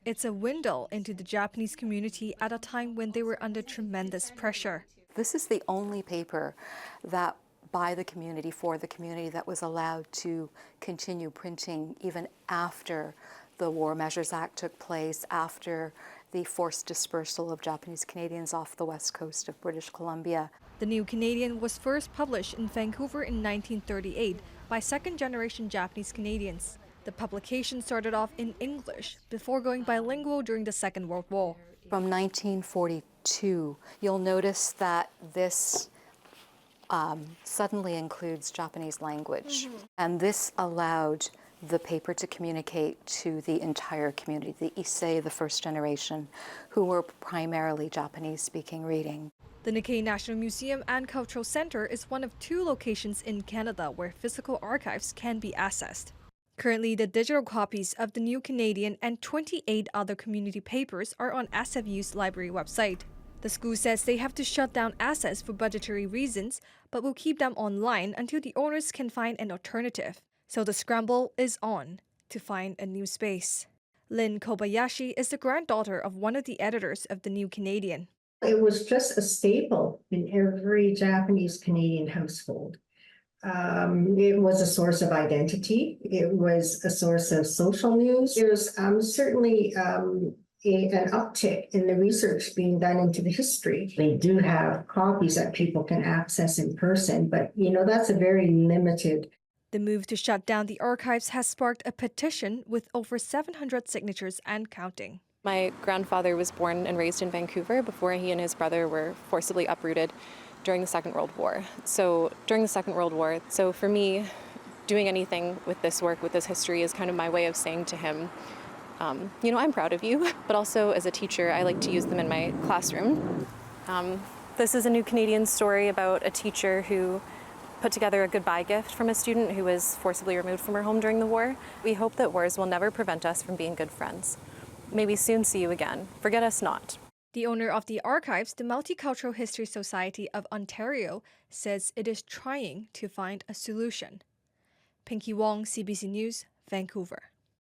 It's a window into the Japanese community at a time when they were under tremendous pressure. This is the only paper that by the community, for the community, that was allowed to continue printing even after the War Measures Act took place, after the forced dispersal of Japanese Canadians off the west coast of British Columbia. The New Canadian was first published in Vancouver in 1938 by second-generation Japanese Canadians. The publication started off in English before going bilingual during the Second World War. From 1942, you'll notice that this suddenly includes Japanese language. And this allowed the paper to communicate to the entire community, the Issei, the first generation, who were primarily Japanese-speaking reading. The Nikkei National Museum and Cultural Center is one of 2 locations in Canada where physical archives can be accessed. Currently, the digital copies of the New Canadian and 28 other community papers are on SFU's library website. The school says they have to shut down assets for budgetary reasons, but will keep them online until the owners can find an alternative. So the scramble is on to find a new space. Lynn Kobayashi is the granddaughter of one of the editors of the New Canadian. It was just a staple in every Japanese Canadian household. It was a source of identity. It was a source of social news. There's certainly an uptick in the research being done into the history. They do have copies that people can access in person, but that's a very limited. The move to shut down the archives has sparked a petition with over 700 signatures and counting. My grandfather was born and raised in Vancouver before he and his brother were forcibly uprooted during the Second World War. So for me, doing anything with this work, with this history, is kind of my way of saying to him, I'm proud of you. But also as a teacher, I like to use them in my classroom. This is a New Canadian story about a teacher who put together a goodbye gift from a student who was forcibly removed from her home during the war. We hope that wars will never prevent us from being good friends. May we soon see you again. Forget us not. The owner of the archives, the Multicultural History Society of Ontario, says it is trying to find a solution. Pinki Wong, CBC News, Vancouver.